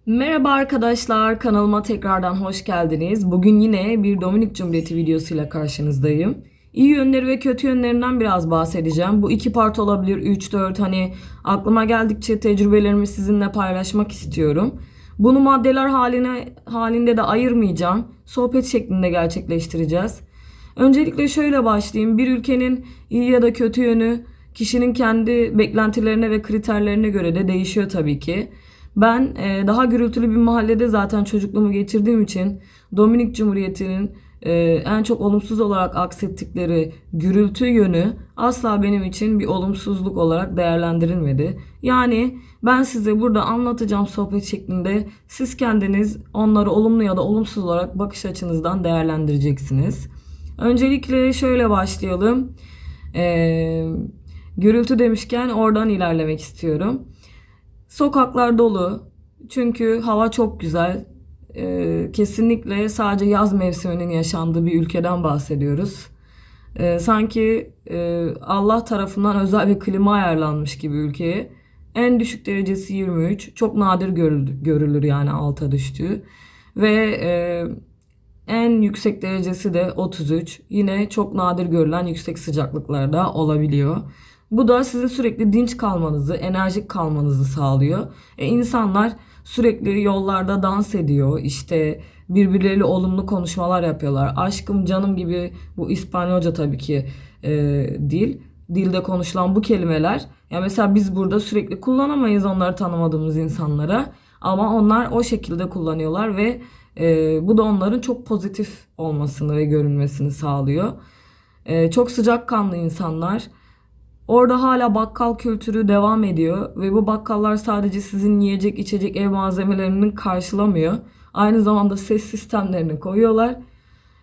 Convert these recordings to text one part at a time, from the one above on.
Merhaba arkadaşlar, kanalıma tekrardan hoş geldiniz. Bugün yine bir Dominik Cumhuriyeti videosuyla karşınızdayım. İyi yönleri ve kötü yönlerinden biraz bahsedeceğim. Bu iki part olabilir, 3-4 hani aklıma geldikçe tecrübelerimi sizinle paylaşmak istiyorum. Bunu maddeler halinde de ayırmayacağım. Sohbet şeklinde gerçekleştireceğiz. Öncelikle şöyle başlayayım. Bir ülkenin iyi ya da kötü yönü kişinin kendi beklentilerine ve kriterlerine göre de değişiyor tabii ki. Ben daha gürültülü bir mahallede zaten çocukluğumu geçirdiğim için Dominik Cumhuriyeti'nin en çok olumsuz olarak aksettikleri gürültü yönü asla benim için bir olumsuzluk olarak değerlendirilmedi. Yani ben size burada anlatacağım sohbet şeklinde siz kendiniz onları olumlu ya da olumsuz olarak bakış açınızdan değerlendireceksiniz. Öncelikle şöyle başlayalım. E, Gürültü demişken oradan ilerlemek istiyorum. Sokaklar dolu. Çünkü hava çok güzel. Kesinlikle sadece yaz mevsiminin yaşandığı bir ülkeden bahsediyoruz. Sanki Allah tarafından özel bir klima ayarlanmış gibi ülkeye. En düşük derecesi 23. Çok nadir görülür yani alta düştüğü. Ve en yüksek derecesi de 33. Yine çok nadir görülen yüksek sıcaklıklarda olabiliyor. Bu da sizin sürekli dinç kalmanızı, enerjik kalmanızı sağlıyor. İnsanlar sürekli yollarda dans ediyor. İşte birbirleriyle olumlu konuşmalar yapıyorlar. Aşkım, canım gibi bu İspanyolca tabii ki e, dil. Dilde konuşulan bu kelimeler. Ya mesela biz burada sürekli kullanamayız onları tanımadığımız insanlara. Ama onlar o şekilde kullanıyorlar ve bu da onların çok pozitif olmasını ve görünmesini sağlıyor. Çok sıcakkanlı insanlar. Orada hala bakkal kültürü devam ediyor ve bu bakkallar sadece sizin yiyecek, içecek, ev malzemelerinin karşılamıyor. Aynı zamanda ses sistemlerini koyuyorlar.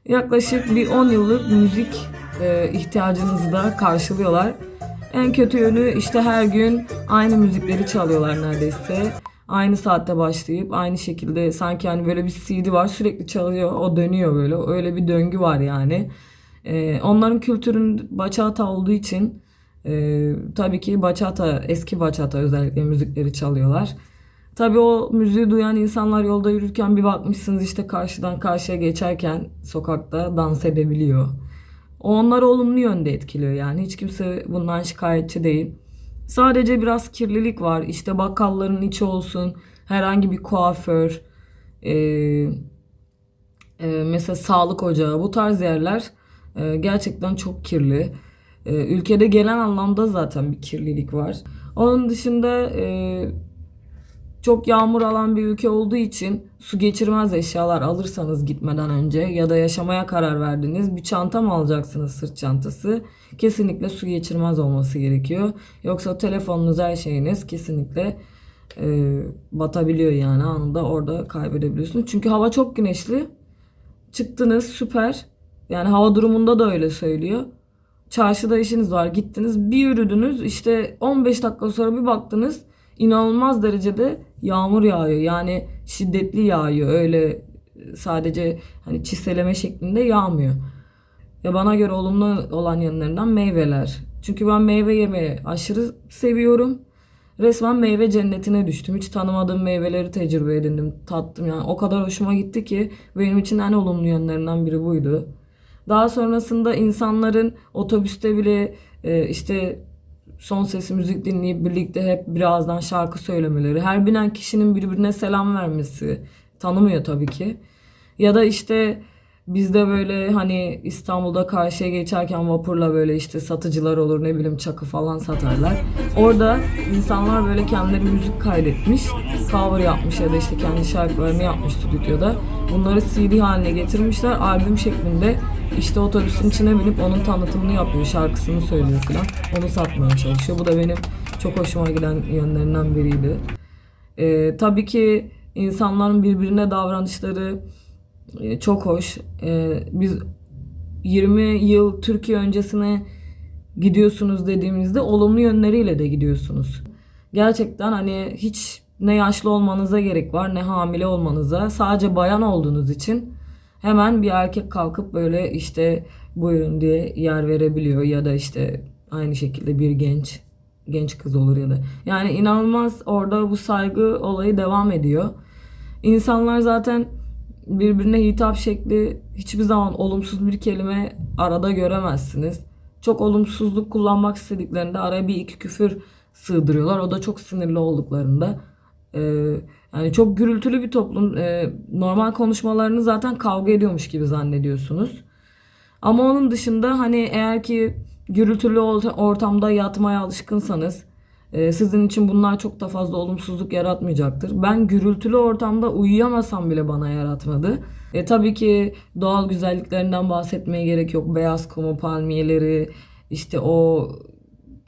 Yaklaşık bir 10 yıllık müzik ihtiyacınızı da karşılıyorlar. En kötü yönü işte her gün aynı müzikleri çalıyorlar neredeyse. Aynı saatte başlayıp aynı şekilde sanki hani böyle bir CD var sürekli çalıyor, o dönüyor böyle. Öyle bir döngü var yani. Onların kültürün bachata olduğu için tabii ki bachata, eski bachata özellikle müzikleri çalıyorlar. Tabii o müziği duyan insanlar yolda yürürken bir bakmışsınız işte karşıdan karşıya geçerken sokakta dans edebiliyor. O onları olumlu yönde etkiliyor yani. Hiç kimse bundan şikayetçi değil. Sadece biraz kirlilik var. İşte bakkalların içi olsun, herhangi bir kuaför, e, mesela sağlık ocağı bu tarz yerler gerçekten çok kirli. Ülkede genel anlamda zaten bir kirlilik var. Onun dışında çok yağmur alan bir ülke olduğu için su geçirmez eşyalar alırsanız gitmeden önce ya da yaşamaya karar verdiniz bir çanta mı alacaksınız, sırt çantası? Kesinlikle su geçirmez olması gerekiyor. Yoksa telefonunuz, her şeyiniz kesinlikle batabiliyor yani anında orada kaybedebiliyorsunuz. Çünkü hava çok güneşli. Çıktınız süper. Yani hava durumunda da öyle söylüyor. Çarşıda işiniz var, gittiniz bir yürüdünüz işte 15 dakika sonra bir baktınız inanılmaz derecede yağmur yağıyor. Yani şiddetli yağıyor, öyle sadece hani çiseleme şeklinde yağmıyor. Ya bana göre olumlu olan yanlarından meyveler. Çünkü ben meyve yemeyi aşırı seviyorum. Resmen meyve cennetine düştüm. Hiç tanımadığım meyveleri tecrübe edindim, tattım. Yani o kadar hoşuma gitti ki benim için en olumlu yönlerinden biri buydu. Daha sonrasında insanların otobüste bile işte son sesi müzik dinleyip birlikte hep birazdan şarkı söylemeleri, her binen kişinin birbirine selam vermesi, tanımıyor tabii ki. Ya da işte bizde böyle hani İstanbul'da karşıya geçerken vapurla böyle işte satıcılar olur, ne bileyim çakı falan satarlar. Orada insanlar böyle kendileri müzik kaydetmiş, cover yapmış ya da işte kendi şarkılarını yapmış stüdyoda. Bunları CD haline getirmişler, albüm şeklinde işte otobüsün içine binip onun tanıtımını yapıyor, şarkısını söylüyor falan. Onu satmaya çalışıyor. Bu da benim çok hoşuma giden yönlerinden biriydi. Tabii ki insanların birbirine davranışları çok hoş. Biz 20 yıl Türkiye öncesine gidiyorsunuz dediğimizde olumlu yönleriyle de gidiyorsunuz. Gerçekten hani hiç ne yaşlı olmanıza gerek var ne hamile olmanıza. Sadece bayan olduğunuz için hemen bir erkek kalkıp böyle işte buyurun diye yer verebiliyor ya da işte aynı şekilde bir genç kız olur ya da. Yani inanılmaz orada bu saygı olayı devam ediyor. İnsanlar zaten birbirine hitap şekli hiçbir zaman olumsuz bir kelime arada göremezsiniz. Çok olumsuzluk kullanmak istediklerinde araya bir iki küfür sığdırıyorlar. O da çok sinirli olduklarında. Ee, Yani çok gürültülü bir toplum. Normal konuşmalarını zaten kavga ediyormuş gibi zannediyorsunuz. Ama onun dışında hani eğer ki gürültülü ortamda yatmaya alışkınsanız sizin için bunlar çok da fazla olumsuzluk yaratmayacaktır. Ben gürültülü ortamda uyuyamasam bile bana yaratmadı. Tabii ki doğal güzelliklerinden bahsetmeye gerek yok. Beyaz kumu, palmiyeleri, işte o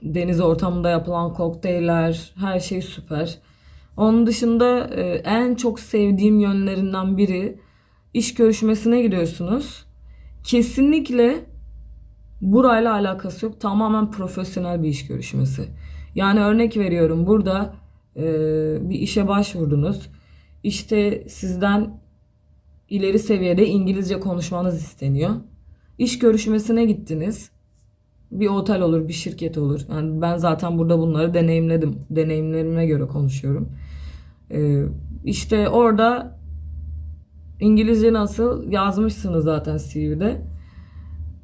deniz ortamında yapılan kokteyller, her şey süper. Onun dışında en çok sevdiğim yönlerinden biri, iş görüşmesine gidiyorsunuz. Kesinlikle burayla alakası yok. Tamamen profesyonel bir iş görüşmesi. Yani örnek veriyorum, burada bir işe başvurdunuz. İşte sizden ileri seviyede İngilizce konuşmanız isteniyor. İş görüşmesine gittiniz. Bir otel olur, bir şirket olur. Yani ben zaten burada bunları deneyimledim. Deneyimlerime göre konuşuyorum. İşte orada İngilizce nasıl yazmışsınız zaten CV'de.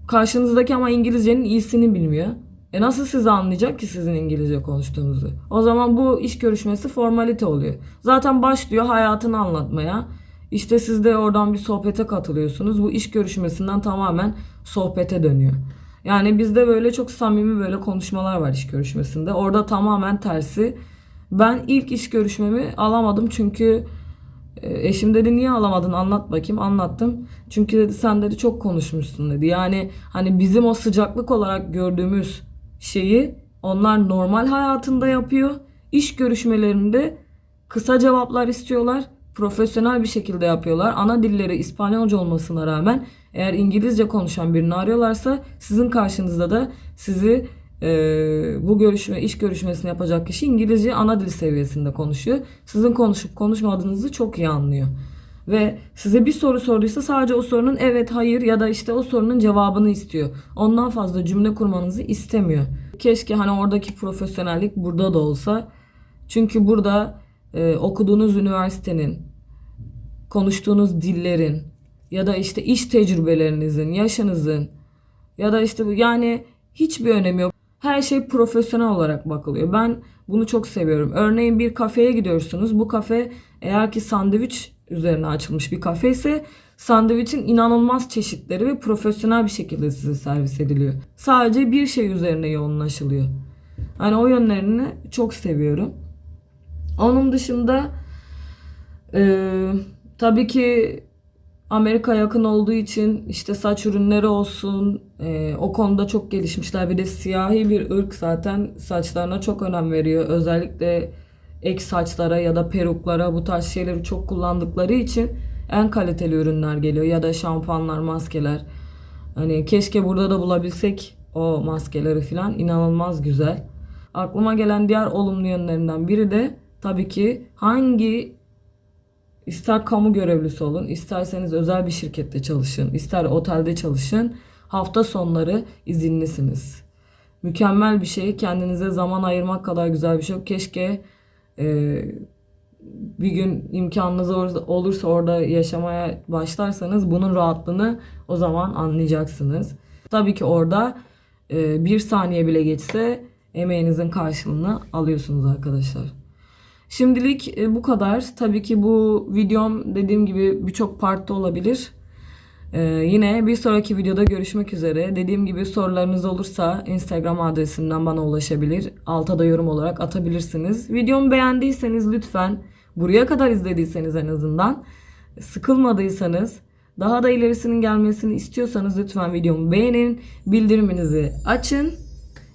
Karşınızdaki ama İngilizcenin iyisini bilmiyor. Nasıl sizi anlayacak ki sizin İngilizce konuştuğunuzu? O zaman bu iş görüşmesi formalite oluyor. Zaten başlıyor hayatını anlatmaya. İşte siz de oradan bir sohbete katılıyorsunuz. Bu iş görüşmesinden tamamen sohbete dönüyor. Yani bizde böyle çok samimi böyle konuşmalar var iş görüşmesinde. Orada tamamen tersi. Ben ilk iş görüşmemi alamadım çünkü eşim dedi niye alamadın, anlat bakayım. Anlattım. Çünkü dedi sen dedi çok konuşmuşsun dedi. Yani hani bizim o sıcaklık olarak gördüğümüz şeyi onlar normal hayatında yapıyor. İş görüşmelerinde kısa cevaplar istiyorlar. Profesyonel bir şekilde yapıyorlar. Ana dilleri İspanyolca olmasına rağmen eğer İngilizce konuşan birini arıyorlarsa sizin karşınızda da sizi bu iş görüşmesini yapacak kişi İngilizce ana dil seviyesinde konuşuyor. Sizin konuşup konuşmadığınızı çok iyi anlıyor. Ve size bir soru sorduysa sadece o sorunun evet, hayır ya da işte o sorunun cevabını istiyor. Ondan fazla cümle kurmanızı istemiyor. Keşke hani oradaki profesyonellik burada da olsa. Çünkü burada okuduğunuz üniversitenin, konuştuğunuz dillerin ya da işte iş tecrübelerinizin, yaşınızın ya da işte yani hiçbir önemi yok. Her şey profesyonel olarak bakılıyor. Ben bunu çok seviyorum. Örneğin bir kafeye gidiyorsunuz. Bu kafe eğer ki sandviç üzerine açılmış bir kafe ise sandviçin inanılmaz çeşitleri ve profesyonel bir şekilde size servis ediliyor. Sadece bir şey üzerine yoğunlaşılıyor. Hani o yönlerini çok seviyorum. Onun dışında tabii ki Amerika yakın olduğu için işte saç ürünleri olsun o konuda çok gelişmişler. Bir de siyahi bir ırk zaten saçlarına çok önem veriyor. Özellikle ek saçlara ya da peruklara bu tarz şeyleri çok kullandıkları için en kaliteli ürünler geliyor. Ya da şampuanlar, maskeler. Hani keşke burada da bulabilsek o maskeleri falan, inanılmaz güzel. Aklıma gelen diğer olumlu yönlerinden biri de tabii ki ister kamu görevlisi olun, isterseniz özel bir şirkette çalışın, ister otelde çalışın, hafta sonları izinlisiniz. Mükemmel bir şey. Kendinize zaman ayırmak kadar güzel bir şey yok. Keşke e, bir gün imkanınız olursa orada yaşamaya başlarsanız bunun rahatlığını o zaman anlayacaksınız. Tabii ki orada bir saniye bile geçse emeğinizin karşılığını alıyorsunuz arkadaşlar. Şimdilik bu kadar. Tabii ki bu videom dediğim gibi birçok partta olabilir. Yine bir sonraki videoda görüşmek üzere. Dediğim gibi sorularınız olursa Instagram adresimden bana ulaşabilir. Alta da yorum olarak atabilirsiniz. Videomu beğendiyseniz lütfen, buraya kadar izlediyseniz en azından, sıkılmadıysanız, daha da ilerisinin gelmesini istiyorsanız lütfen videomu beğenin, bildiriminizi açın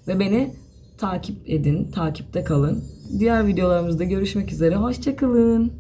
ve beni takip edin, takipte kalın. Diğer videolarımızda görüşmek üzere. Hoşça kalın.